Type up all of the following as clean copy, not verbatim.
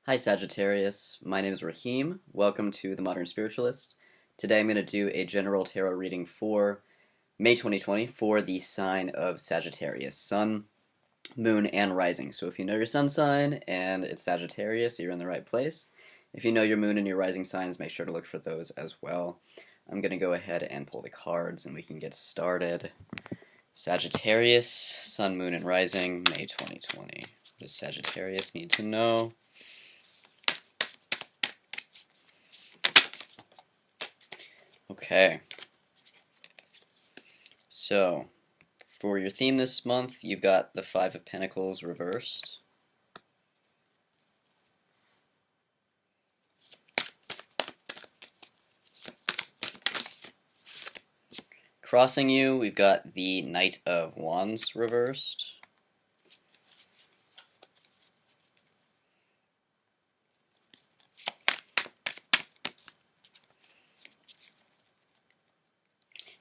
Hi Sagittarius, my name is Raheem. Welcome to The Modern Spiritualist. Today I'm going to do a general tarot reading for May 2020 for the sign of Sagittarius, Sun, Moon, and Rising. So if you know your Sun sign and it's Sagittarius, you're in the right place. If you know your Moon and your Rising signs, make sure to look for those as well. I'm going to go ahead and pull the cards and we can get started. Sagittarius, Sun, Moon, and Rising, May 2020. What does Sagittarius need to know? Okay, so for your theme this month, you've got the Five of Pentacles reversed. Crossing you, we've got the Knight of Wands reversed.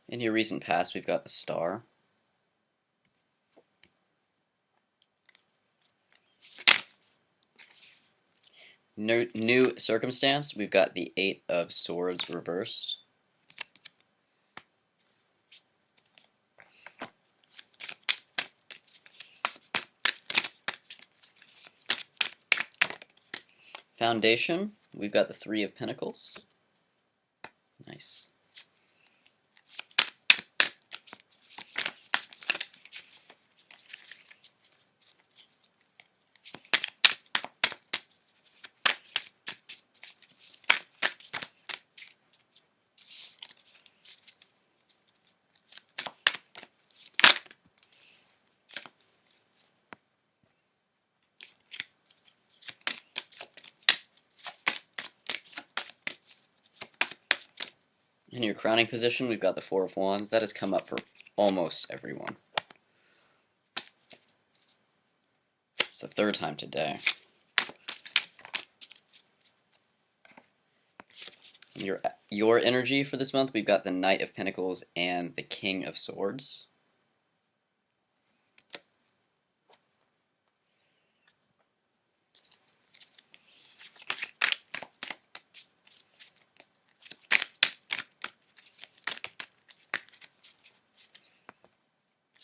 In your recent past, we've got the Star. New circumstance, we've got the Eight of Swords reversed. Foundation, we've got the Three of Pentacles. Nice. In your crowning position, we've got the Four of Wands. That has come up for almost everyone. It's the third time today. Your energy for this month, we've got the Knight of Pentacles and the King of Swords.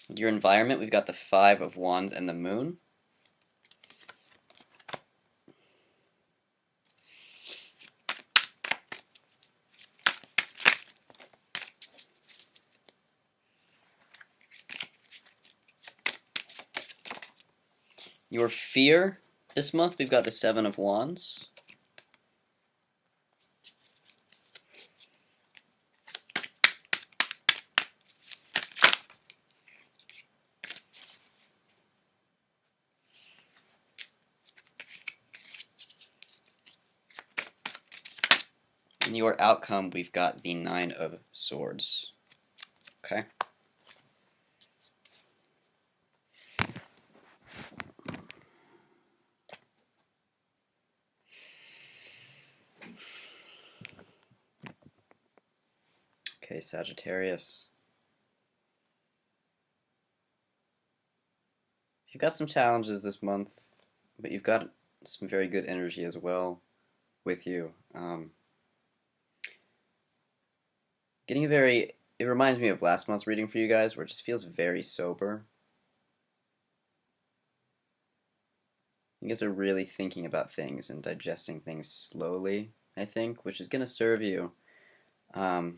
Your environment, we've got the Five of Wands and the Moon. Your fear, this month, we've got the Seven of Wands. In your outcome, we've got the Nine of Swords. Okay? Okay, Sagittarius. You've got some challenges this month, but you've got some very good energy as well with you. It reminds me of last month's reading for you guys, where it just feels very sober. You guys are really thinking about things and digesting things slowly, I think, which is going to serve you. So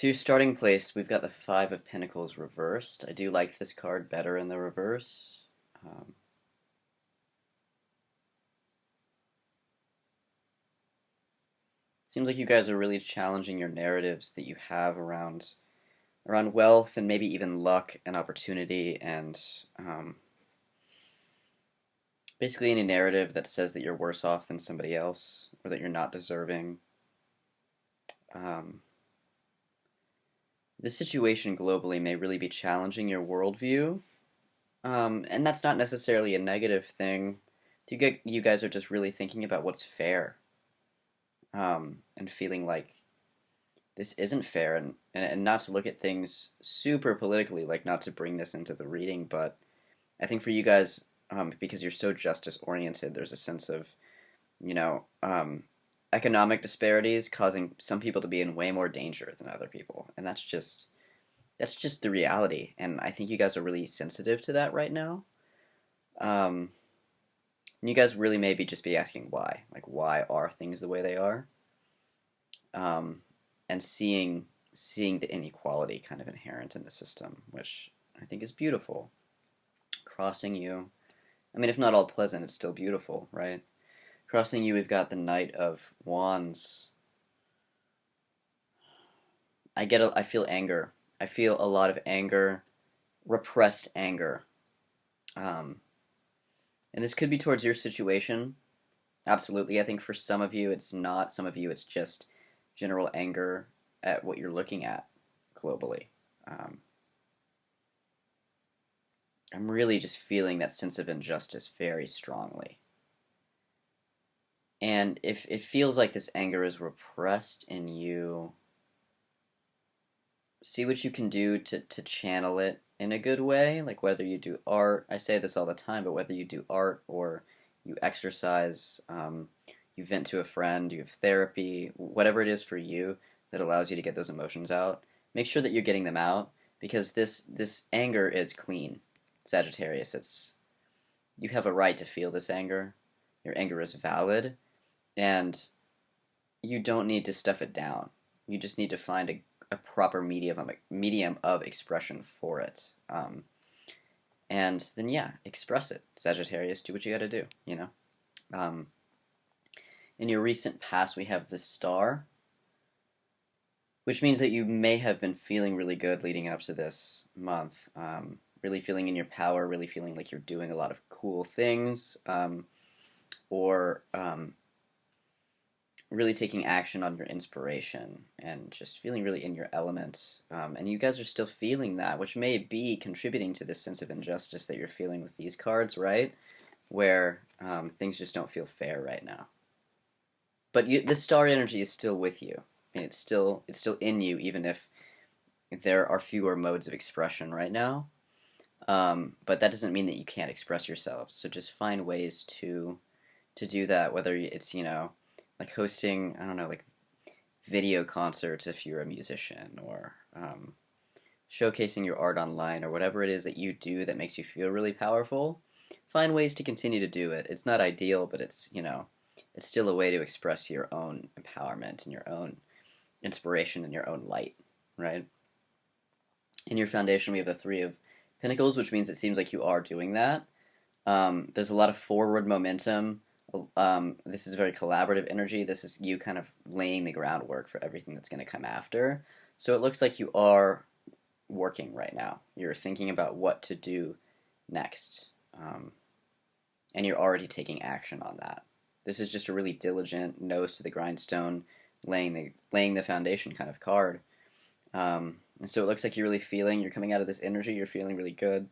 your starting place, we've got the Five of Pentacles reversed. I do like this card better in the reverse. Seems like you guys are really challenging your narratives that you have around wealth and maybe even luck and opportunity and basically any narrative that says that you're worse off than somebody else or that you're not deserving. This situation globally may really be challenging your worldview, and that's not necessarily a negative thing. You guys are just really thinking about what's fair, and feeling like this isn't fair, and not to look at things super politically, like not to bring this into the reading, but I think for you guys, because you're so justice oriented. There's a sense of, you know, economic disparities causing some people to be in way more danger than other people, and that's just the reality. And I think you guys are really sensitive to that right now. Um, and you guys really maybe just be asking why, like why are things the way they are, and seeing the inequality kind of inherent in the system, which I think is beautiful. Crossing you, I mean, if not all pleasant, it's still beautiful, right? Crossing you, we've got the Knight of Wands. I feel anger. I feel a lot of anger, repressed anger. Um, and this could be towards your situation. Absolutely. I think for some of you, it's not. Some of you, it's just general anger at what you're looking at globally. Um, I'm really just feeling that sense of injustice very strongly. And if it feels like this anger is repressed in you, see what you can do to channel it in a good way. Like whether you do art, I say this all the time, but whether you do art or you exercise, you vent to a friend, you have therapy, whatever it is for you that allows you to get those emotions out, make sure that you're getting them out, because this anger is clean. Sagittarius, it's you have a right to feel this anger. Your anger is valid, and you don't need to stuff it down. You just need to find a proper medium of expression for it. And then, yeah, express it. Sagittarius, do what you gotta do, you know? Um, in your recent past, we have the Star, which means that you may have been feeling really good leading up to this month. Really feeling in your power, really feeling like you're doing a lot of cool things, or really taking action on your inspiration and just feeling really in your element. And you guys are still feeling that, which may be contributing to this sense of injustice that you're feeling with these cards, right? Where things just don't feel fair right now. But the star energy is still with you. And it's still in you, even if there are fewer modes of expression right now. But that doesn't mean that you can't express yourselves. So just find ways to do that, whether it's, like hosting, I don't know, like video concerts if you're a musician, or showcasing your art online, or whatever it is that you do that makes you feel really powerful. Find ways to continue to do it. It's not ideal, but it's still a way to express your own empowerment and your own inspiration and your own light, right? In your foundation, we have the Three of Pentacles, which means it seems like you are doing that. There's a lot of forward momentum. This is very collaborative energy. This is you kind of laying the groundwork for everything that's going to come after. So it looks like you are working right now. You're thinking about what to do next. And you're already taking action on that. This is just a really diligent, nose to the grindstone, laying the foundation kind of card. And so it looks like you're coming out of this energy, you're feeling really good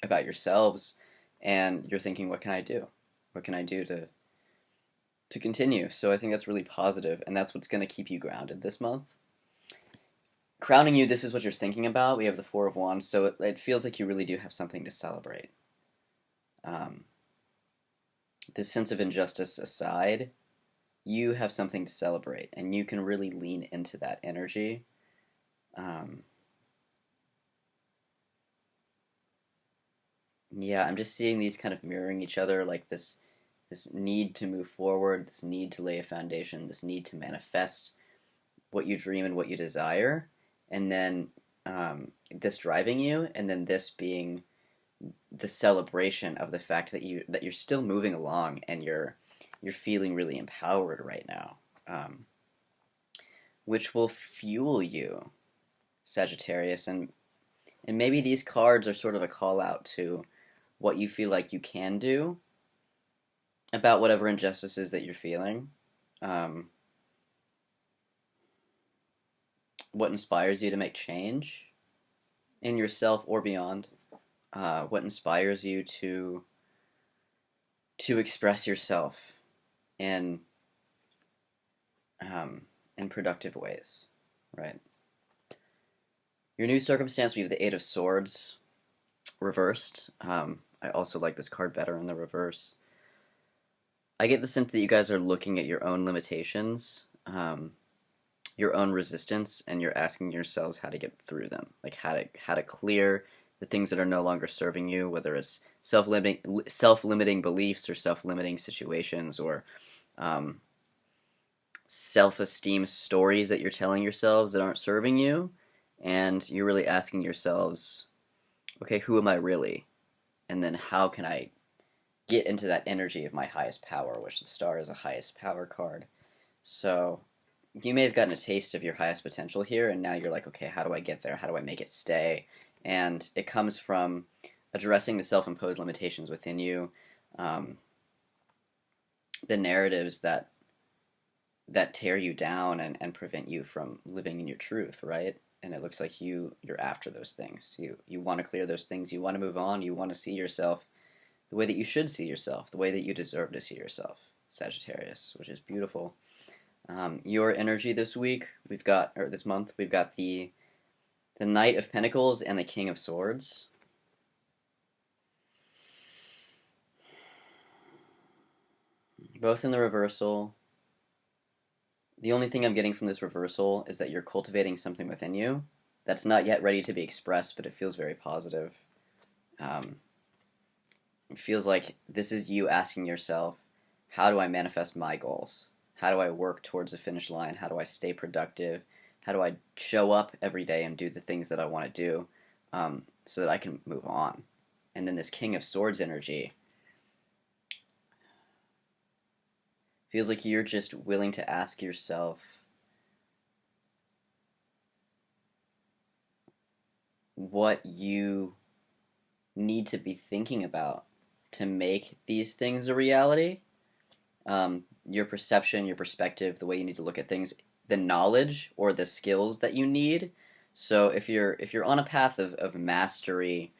about yourselves, and you're thinking, what can I do? What can I do to continue? So I think that's really positive, and that's what's going to keep you grounded this month. Crowning you, this is what you're thinking about. We have the Four of Wands, so it feels like you really do have something to celebrate. This sense of injustice aside, you have something to celebrate, and you can really lean into that energy. Yeah, I'm just seeing these kind of mirroring each other, like this need to move forward, this need to lay a foundation, this need to manifest what you dream and what you desire, and then this driving you, and then this being the celebration of the fact that you're still moving along, and you're feeling really empowered right now, which will fuel you, Sagittarius, and maybe these cards are sort of a call out to what you feel like you can do about whatever injustices that you're feeling. What inspires you to make change in yourself or beyond. What inspires you to express yourself in productive ways, right? Your new circumstance, we have the Eight of Swords reversed. I also like this card better in the reverse. I get the sense that you guys are looking at your own limitations, your own resistance, and you're asking yourselves how to get through them, like how to clear the things that are no longer serving you, whether it's self-limiting beliefs or self-limiting situations or um, self-esteem stories that you're telling yourselves that aren't serving you, and you're really asking yourselves, okay, who am I really? And then how can I get into that energy of my highest power, which the star is a highest power card. So you may have gotten a taste of your highest potential here, and now you're like, okay, how do I get there? How do I make it stay? And it comes from addressing the self-imposed limitations within you, um, the narratives that tear you down and prevent you from living in your truth, right? And it looks like you're after those things. You want to clear those things. You want to move on. You want to see yourself the way that you should see yourself, the way that you deserve to see yourself, Sagittarius, which is beautiful. Your energy this week, this month, we've got the Knight of Pentacles and the King of Swords. Both in the reversal. The only thing I'm getting from this reversal is that you're cultivating something within you that's not yet ready to be expressed, but it feels very positive. It feels like this is you asking yourself, how do I manifest my goals? How do I work towards the finish line? How do I stay productive? How do I show up every day and do the things that I want to do so that I can move on? And then this King of Swords energy feels like you're just willing to ask yourself, what you need to be thinking about to make these things a reality. Your perception, your perspective, the way you need to look at things, the knowledge or the skills that you need. So if you're on a path of mastery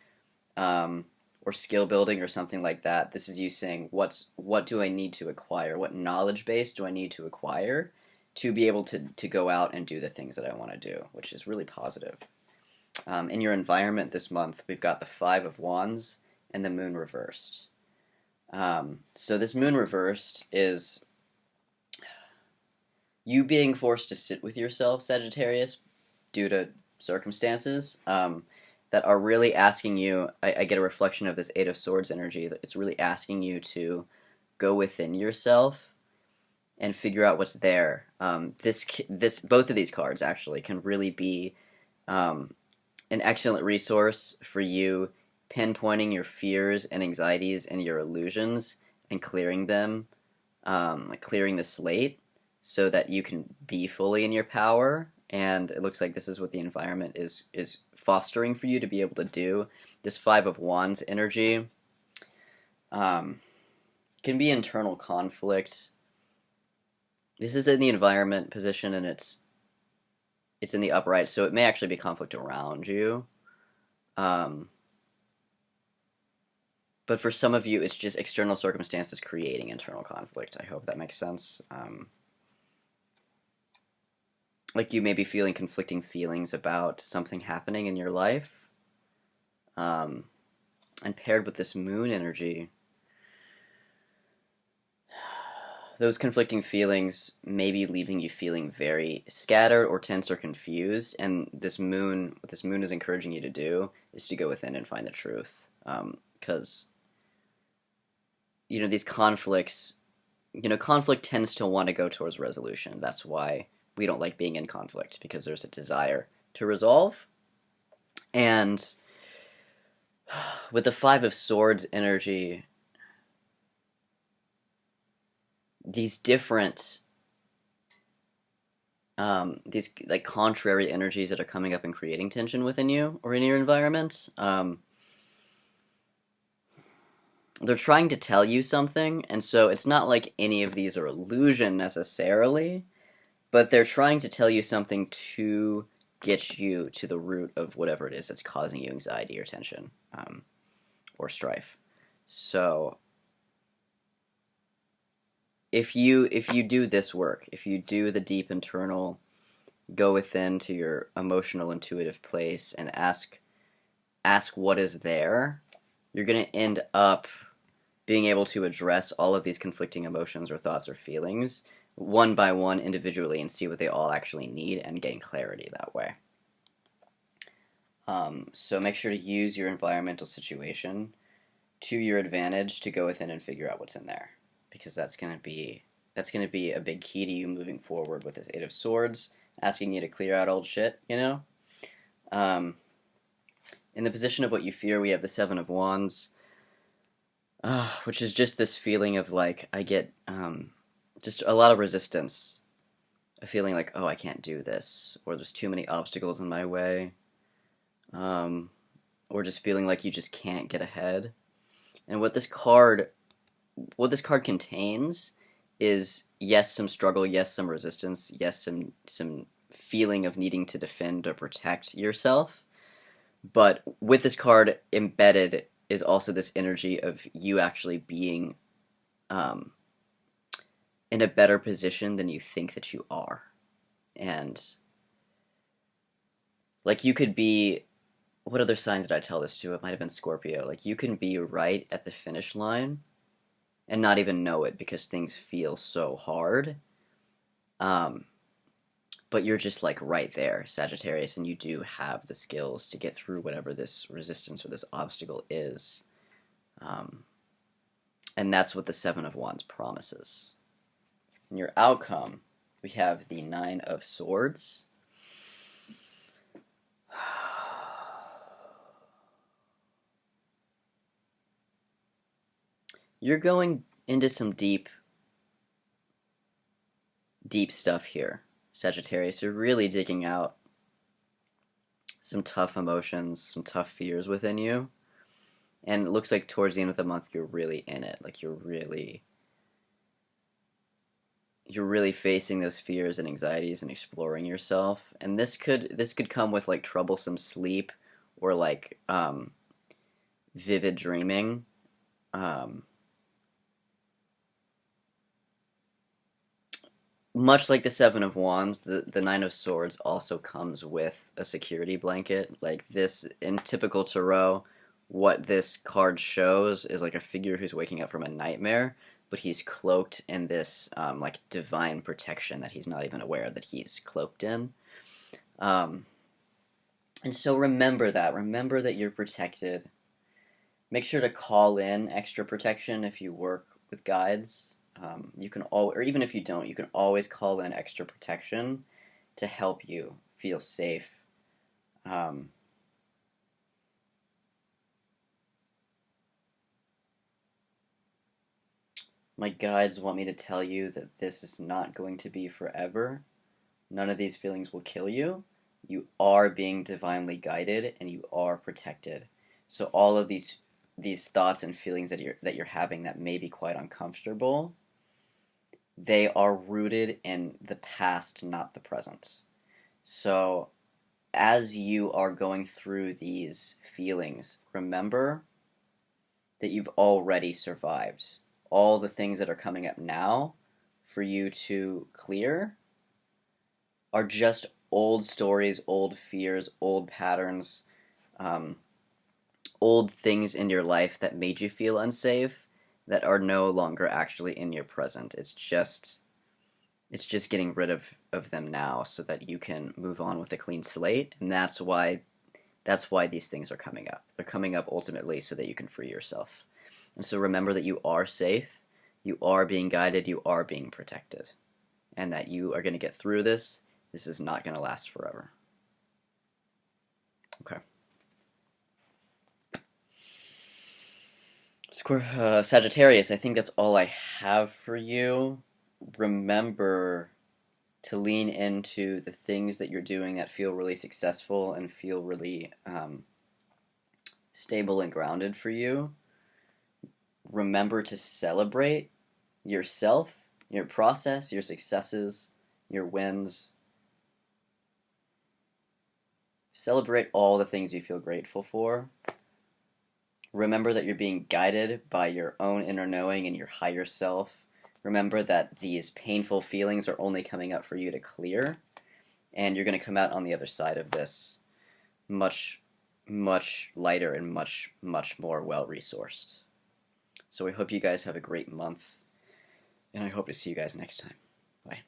or skill building or something like that, this is you saying, what do I need to acquire? What knowledge base do I need to acquire to be able to go out and do the things that I want to do, which is really positive. In your environment this month, we've got the Five of Wands and the Moon reversed. So this Moon reversed is you being forced to sit with yourself, Sagittarius, due to circumstances that are really asking you. I get a reflection of this Eight of Swords energy. That it's really asking you to go within yourself and figure out what's there. Both of these cards actually can really be an excellent resource for you pinpointing your fears and anxieties and your illusions and clearing them, like clearing the slate so that you can be fully in your power. And it looks like this is what the environment is fostering for you to be able to do. This Five of Wands energy can be internal conflict. This is in the environment position, and it's in the upright, so it may actually be conflict around you. But for some of you, it's just external circumstances creating internal conflict. I hope that makes sense. Like you may be feeling conflicting feelings about something happening in your life. And paired with this Moon energy, those conflicting feelings may be leaving you feeling very scattered or tense or confused. And what this Moon is encouraging you to do is to go within and find the truth. Because these conflicts, conflict tends to want to go towards resolution. That's why we don't like being in conflict, because there's a desire to resolve. And with the Five of Swords energy, these different, these like contrary energies that are coming up and creating tension within you or in your environment, they're trying to tell you something, and so it's not like any of these are illusion necessarily, but they're trying to tell you something to get you to the root of whatever it is that's causing you anxiety or tension, or strife. So if you do this work, if you do the deep internal, go within to your emotional intuitive place and ask what is there, you're going to end up being able to address all of these conflicting emotions or thoughts or feelings one by one individually and see what they all actually need and gain clarity that way. So make sure to use your environmental situation to your advantage to go within and figure out what's in there, because that's going to be a big key to you moving forward with this Eight of Swords, asking you to clear out old shit, you know? In the position of what you fear, we have the Seven of Wands, which is just this feeling of like, I get just a lot of resistance, a feeling like, oh, I can't do this, or there's too many obstacles in my way, or just feeling like you just can't get ahead. And what this card contains is, yes, some struggle, yes, some resistance, yes, some feeling of needing to defend or protect yourself. But with this card embedded is also this energy of you actually being in a better position than you think that you are. And like, you could be, what other sign did I tell this to? It might have been Scorpio. Like, you can be right at the finish line and not even know it because things feel so hard. But you're just like right there, Sagittarius, and you do have the skills to get through whatever this resistance or this obstacle is. And that's what the Seven of Wands promises. In your outcome, we have the Nine of Swords. You're going into some deep stuff here, Sagittarius. You're really digging out some tough emotions, some tough fears within you. And it looks like towards the end of the month, you're really in it. Like, you're really facing those fears and anxieties and exploring yourself. And this could come with like troublesome sleep or like vivid dreaming. Much like the Seven of Wands, the Nine of Swords also comes with a security blanket. Like this, in typical tarot, what this card shows is like a figure who's waking up from a nightmare, but he's cloaked in this like divine protection that he's not even aware that he's cloaked in. And so remember that you're protected. Make sure to call in extra protection if you work with guides. You can or even if you don't, you can always call in extra protection to help you feel safe. My guides want me to tell you that this is not going to be forever. None of these feelings will kill you. You are being divinely guided and you are protected. So all of these thoughts and feelings that you're having that may be quite uncomfortable, they are rooted in the past, not the present. So as you are going through these feelings, remember that you've already survived. All the things that are coming up now for you to clear are just old stories, old fears, old patterns, old things in your life that made you feel unsafe that are no longer actually in your present. It's just getting rid of them now so that you can move on with a clean slate, and that's why these things are coming up. They're coming up ultimately so that you can free yourself. And so remember that you are safe, you are being guided, you are being protected, and that you are going to get through this. This is not going to last forever. Okay. Sagittarius, I think that's all I have for you. Remember to lean into the things that you're doing that feel really successful and feel really stable and grounded for you. Remember to celebrate yourself, your process, your successes, your wins. Celebrate all the things you feel grateful for. Remember that you're being guided by your own inner knowing and your higher self. Remember that these painful feelings are only coming up for you to clear, and you're going to come out on the other side of this much much lighter and much, much more well-resourced. So I hope you guys have a great month, and I hope to see you guys next time. Bye.